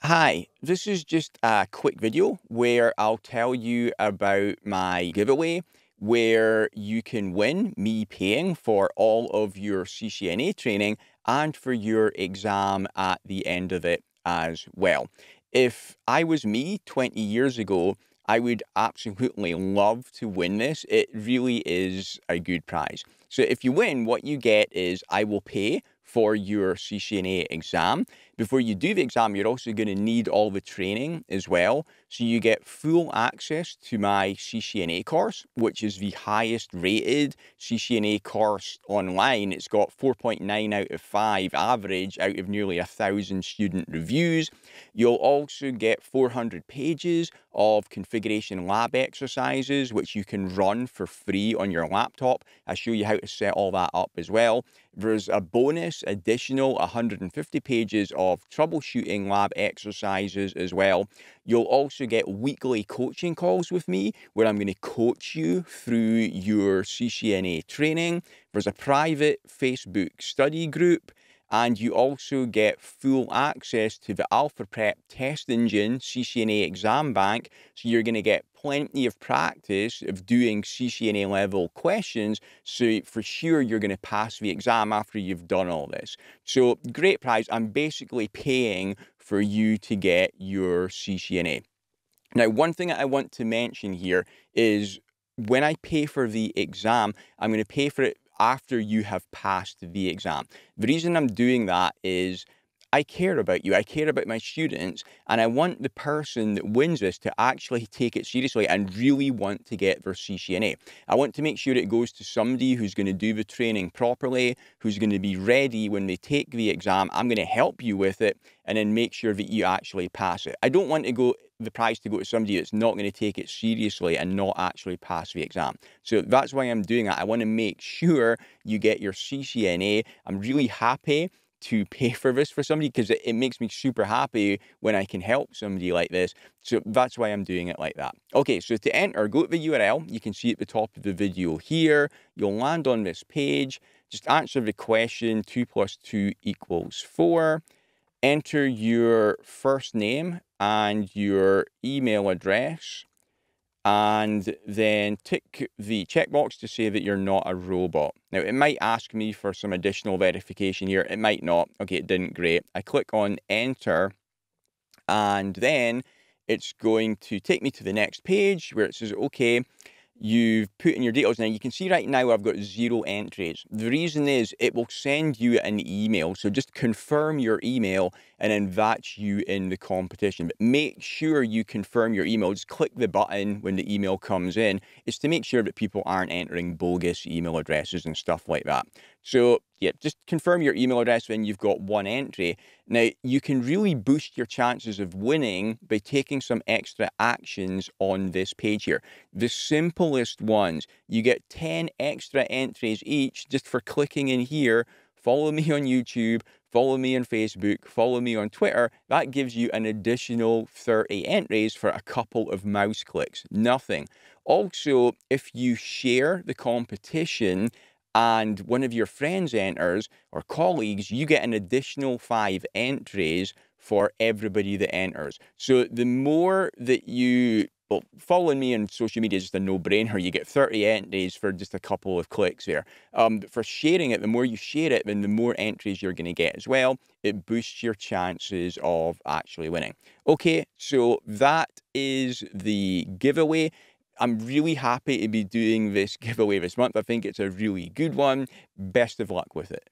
Hi, this is just a quick video where I'll tell you about my giveaway where you can win me paying for all of your CCNA training and for your exam at the end of it as well. If I was me 20 years ago, I would absolutely love to win this. It really is a good prize. So if you win, what you get is I will pay for your CCNA exam. Before you do the exam, you're also going to need all the training as well. So you get full access to my CCNA course, which is the highest rated CCNA course online. It's got 4.9 out of 5 average out of nearly 1,000 student reviews. You'll also get 400 pages of configuration lab exercises, which you can run for free on your laptop. I show you how to set all that up as well. There's a bonus additional 150 pages of troubleshooting lab exercises as well. You'll also get weekly coaching calls with me where I'm going to coach you through your CCNA training. There's a private Facebook study group. And you also get full access to the AlphaPrep test engine CCNA exam bank. So you're going to get plenty of practice of doing CCNA level questions. So for sure, you're going to pass the exam after you've done all this. So great prize. I'm basically paying for you to get your CCNA. Now, one thing that I want to mention here is when I pay for the exam, I'm going to pay for it after you have passed the exam. The reason I'm doing that is I care about you. I care about my students, and I want the person that wins this to actually take it seriously and really want to get their CCNA. I want to make sure it goes to somebody who's going to do the training properly, who's going to be ready when they take the exam. I'm going to help you with it and then make sure that you actually pass it. I don't want the prize to go to somebody that's not going to take it seriously and not actually pass the exam. So that's why I'm doing that. I want to make sure you get your CCNA. I'm really happy to pay for this for somebody because it makes me super happy when I can help somebody like this. So that's why I'm doing it like that. Okay, so to enter, go to the URL. You can see at the top of the video here. You'll land on this page. Just answer the question, 2 + 2 = 4. Enter your first name and your email address, and then tick the checkbox to say that you're not a robot. Now, it might ask me for some additional verification here. It might not. Okay, it didn't. Great. I click on enter, and then it's going to take me to the next page where it says, okay, you've put in your details. Now, you can see right now I've got 0 entries. The reason is it will send you an email. So just confirm your email, and then that's you in the competition. But make sure you confirm your email. Just click the button when the email comes in. It's to make sure that people aren't entering bogus email addresses and stuff like that. So yeah, just confirm your email address when you've got 1 entry. Now, you can really boost your chances of winning by taking some extra actions on this page here. The simplest ones, you get 10 extra entries each just for clicking in here. Follow me on YouTube, follow me on Facebook, follow me on Twitter. That gives you an additional 30 entries for a couple of mouse clicks. Nothing. Also, if you share the competition and one of your friends enters or colleagues, you get an additional 5 entries for everybody that enters. So the more that you, well, following me on social media is just a no-brainer. You get 30 entries for just a couple of clicks there. But for sharing it, the more you share it, then the more entries you're going to get as well. It boosts your chances of actually winning. Okay, so that is the giveaway. I'm really happy to be doing this giveaway this month. I think it's a really good one. Best of luck with it.